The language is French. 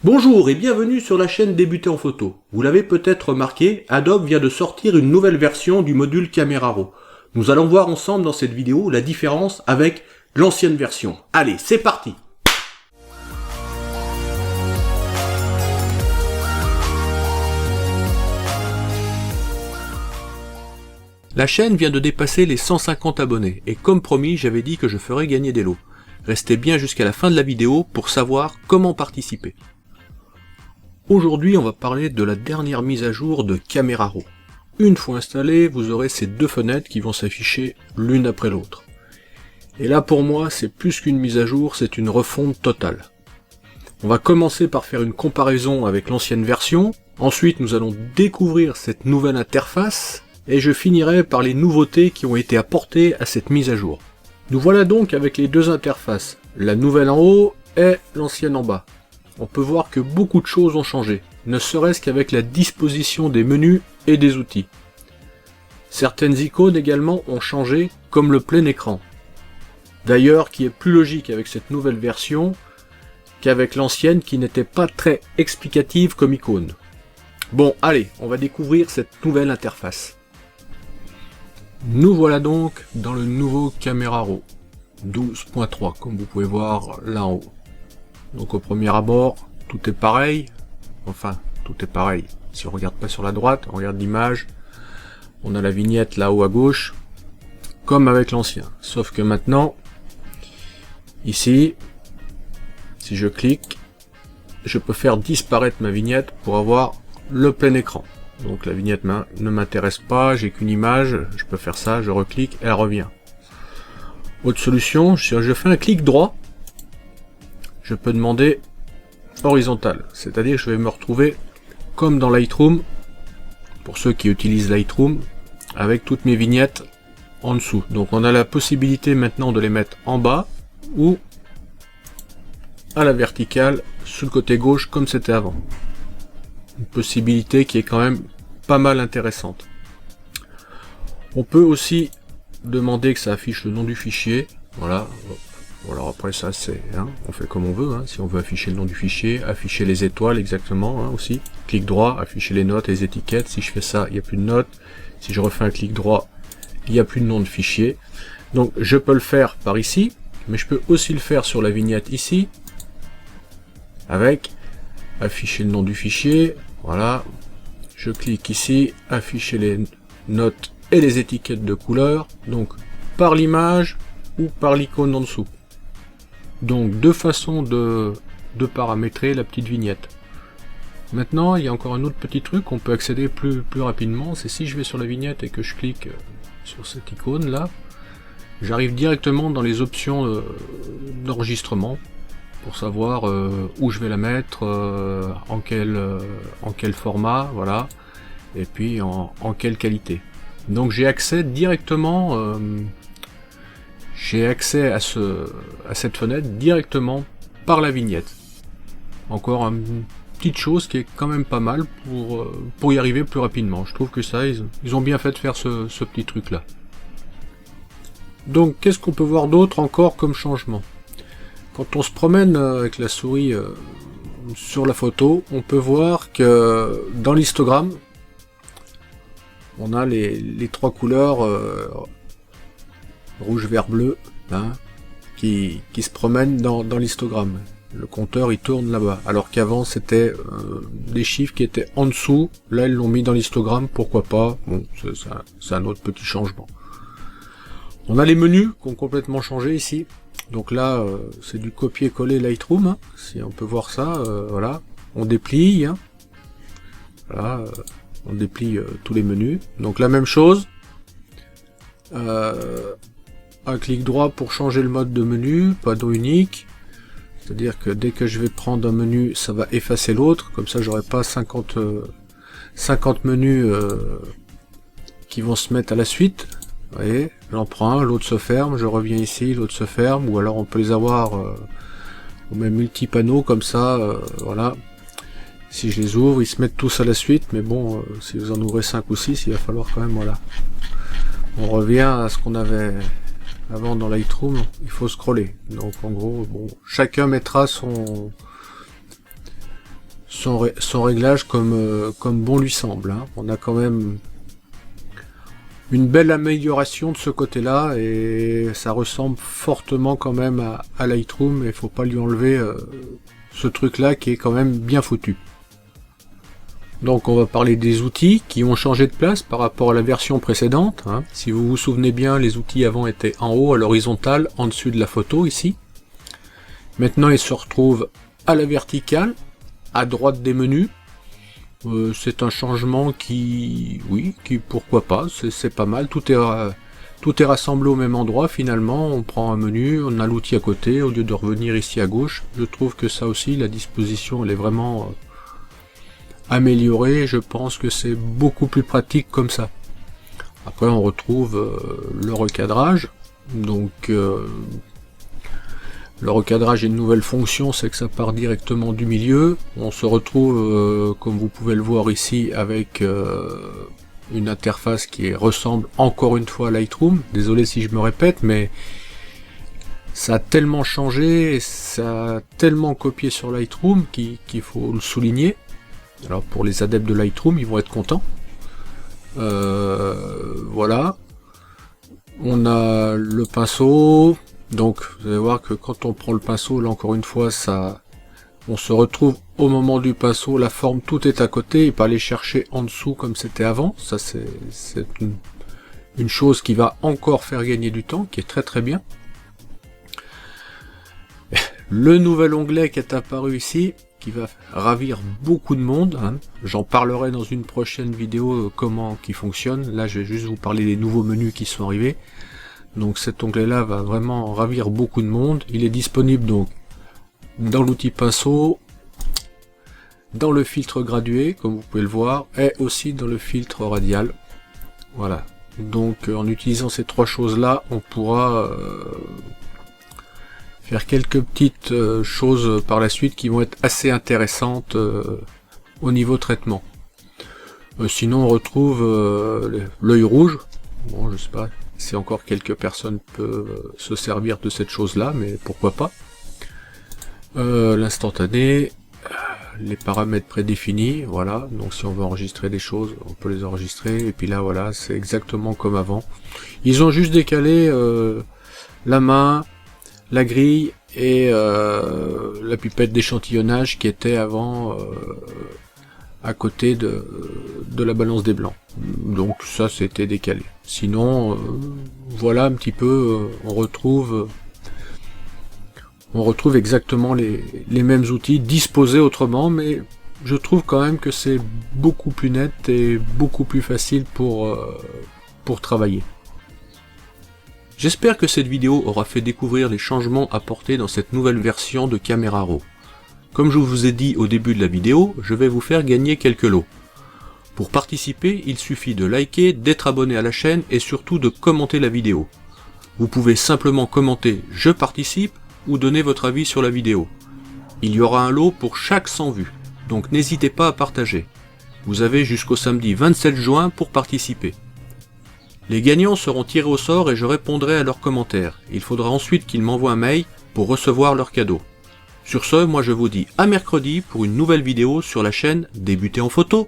Bonjour et bienvenue sur la chaîne Débuter en photo. Vous l'avez peut-être remarqué, Adobe vient de sortir une nouvelle version du module Camera Raw. Nous allons voir ensemble dans cette vidéo la différence avec l'ancienne version. Allez, c'est parti! La chaîne vient de dépasser les 150 abonnés et comme promis, j'avais dit que je ferais gagner des lots. Restez bien jusqu'à la fin de la vidéo pour savoir comment participer. Aujourd'hui, on va parler de la dernière mise à jour de Camera Raw. Une fois installé, vous aurez ces deux fenêtres qui vont s'afficher l'une après l'autre. Et là, pour moi, c'est plus qu'une mise à jour, c'est une refonte totale. On va commencer par faire une comparaison avec l'ancienne version. Ensuite, nous allons découvrir cette nouvelle interface. Et je finirai par les nouveautés qui ont été apportées à cette mise à jour. Nous voilà donc avec les deux interfaces, la nouvelle en haut et l'ancienne en bas. On peut voir que beaucoup de choses ont changé, ne serait-ce qu'avec la disposition des menus et des outils. Certaines icônes également ont changé, comme le plein écran. D'ailleurs, qui est plus logique avec cette nouvelle version qu'avec l'ancienne qui n'était pas très explicative comme icône. Bon, allez, on va découvrir cette nouvelle interface. Nous voilà donc dans le nouveau Camera Raw 12.3 comme vous pouvez voir là en haut. Donc au premier abord, tout est pareil. Enfin, tout est pareil. Si on regarde pas sur la droite, on regarde l'image. On a la vignette là-haut à gauche, comme avec l'ancien. Sauf que maintenant, ici, si je clique, je peux faire disparaître ma vignette pour avoir le plein écran. Donc la vignette ne m'intéresse pas, j'ai qu'une image, je peux faire ça, je reclique, elle revient. Autre solution, si je fais un clic droit, je peux demander horizontal, c'est-à-dire que je vais me retrouver comme dans Lightroom, pour ceux qui utilisent Lightroom, avec toutes mes vignettes en dessous. Donc on a la possibilité maintenant de les mettre en bas ou à la verticale sur le côté gauche comme c'était avant. Une possibilité qui est quand même pas mal intéressante. On peut aussi demander que ça affiche le nom du fichier. Voilà. Alors après ça c'est, on fait comme on veut. Si on veut afficher le nom du fichier, afficher les étoiles exactement aussi. Clic droit, afficher les notes et les étiquettes. Si je fais ça, il n'y a plus de notes. Si je refais un clic droit, il n'y a plus de nom de fichier. Donc je peux le faire par ici, mais je peux aussi le faire sur la vignette ici, avec afficher le nom du fichier, voilà, je clique ici, afficher les notes et les étiquettes de couleur, donc par l'image ou par l'icône en dessous. Donc deux façons de paramétrer la petite vignette. Maintenant, il y a encore un autre petit truc, on peut accéder plus rapidement, c'est si je vais sur la vignette et que je clique sur cette icône là, j'arrive directement dans les options d'enregistrement, pour savoir où je vais la mettre, en quel format, voilà, et puis en quelle qualité. Donc j'ai accès directement, j'ai accès à cette fenêtre directement par la vignette. Encore une petite chose qui est quand même pas mal pour y arriver plus rapidement. Je trouve que ça, ils ont bien fait de faire ce petit truc là. Donc qu'est-ce qu'on peut voir d'autre encore comme changement ? Quand on se promène avec la souris sur la photo, on peut voir que dans l'histogramme, on a les trois couleurs rouge, vert, bleu, qui se promènent dans l'histogramme. Le compteur il tourne là-bas, alors qu'avant c'était des chiffres qui étaient en dessous. Là ils l'ont mis dans l'histogramme, pourquoi pas. Bon, c'est un autre petit changement. On a les menus qui ont complètement changé ici. Donc là, c'est du copier-coller Lightroom, si on peut voir ça, voilà. On déplie, voilà, on déplie tous les menus. Donc la même chose, un clic droit pour changer le mode de menu, panneau unique, c'est-à-dire que dès que je vais prendre un menu, ça va effacer l'autre, comme ça j'aurai pas 50 menus qui vont se mettre à la suite. Vous voyez, j'en prends un, l'autre se ferme, je reviens ici, l'autre se ferme, ou alors on peut les avoir au même multi-panneaux comme ça, voilà. Si je les ouvre, ils se mettent tous à la suite, mais bon, si vous en ouvrez 5 ou 6, il va falloir quand même, voilà. On revient à ce qu'on avait avant dans Lightroom, il faut scroller. Donc en gros, bon, chacun mettra son réglage comme bon lui semble, hein. On a quand même une belle amélioration de ce côté-là, et ça ressemble fortement quand même à Lightroom, et faut pas lui enlever ce truc-là qui est quand même bien foutu. Donc on va parler des outils qui ont changé de place par rapport à la version précédente, hein. Si vous vous souvenez bien, les outils avant étaient en haut à l'horizontale, en dessus de la photo ici. Maintenant ils se retrouvent à la verticale, à droite des menus. C'est un changement qui pourquoi pas, c'est pas mal, tout est rassemblé au même endroit finalement. On prend un menu, on a l'outil à côté, au lieu de revenir ici à gauche. Je trouve que ça aussi, la disposition elle est vraiment améliorée, je pense que c'est beaucoup plus pratique comme ça. Après on retrouve le recadrage, donc le recadrage est une nouvelle fonction, c'est que ça part directement du milieu. On se retrouve, comme vous pouvez le voir ici, avec une interface qui ressemble encore une fois à Lightroom. Désolé si je me répète, mais ça a tellement changé, ça a tellement copié sur Lightroom qu'il faut le souligner. Alors pour les adeptes de Lightroom, ils vont être contents. Voilà. On a le pinceau. Donc vous allez voir que quand on prend le pinceau, là encore une fois, on se retrouve au moment du pinceau, la forme tout est à côté, et pas aller chercher en dessous comme c'était avant. Ça c'est une chose qui va encore faire gagner du temps, qui est très très bien. Le nouvel onglet qui est apparu ici, qui va ravir beaucoup de monde, hein. J'en parlerai dans une prochaine vidéo comment qui fonctionne. Là je vais juste vous parler des nouveaux menus qui sont arrivés. Donc cet onglet-là va vraiment ravir beaucoup de monde. Il est disponible donc dans l'outil pinceau, dans le filtre gradué, comme vous pouvez le voir, et aussi dans le filtre radial. Voilà. Donc en utilisant ces trois choses-là, on pourra faire quelques petites choses par la suite qui vont être assez intéressantes au niveau traitement. Sinon on retrouve l'œil rouge. Bon, je sais pas si encore quelques personnes peuvent se servir de cette chose-là, mais pourquoi pas. L'instantané, les paramètres prédéfinis, voilà. Donc si on veut enregistrer des choses, on peut les enregistrer. Et puis là, voilà, c'est exactement comme avant. Ils ont juste décalé la main, la grille et la pipette d'échantillonnage qui était avant à côté de la balance des blancs. Donc ça c'était décalé. Sinon voilà un petit peu, on retrouve exactement les mêmes outils disposés autrement, mais je trouve quand même que c'est beaucoup plus net et beaucoup plus facile pour travailler. J'espère que cette vidéo aura fait découvrir les changements apportés dans cette nouvelle version de Camera Raw. Comme je vous ai dit au début de la vidéo, je vais vous faire gagner quelques lots. Pour participer, il suffit de liker, d'être abonné à la chaîne et surtout de commenter la vidéo. Vous pouvez simplement commenter « Je participe » ou donner votre avis sur la vidéo. Il y aura un lot pour chaque 100 vues, donc n'hésitez pas à partager. Vous avez jusqu'au samedi 27 juin pour participer. Les gagnants seront tirés au sort et je répondrai à leurs commentaires. Il faudra ensuite qu'ils m'envoient un mail pour recevoir leur cadeau. Sur ce, moi je vous dis à mercredi pour une nouvelle vidéo sur la chaîne Débuter en photo.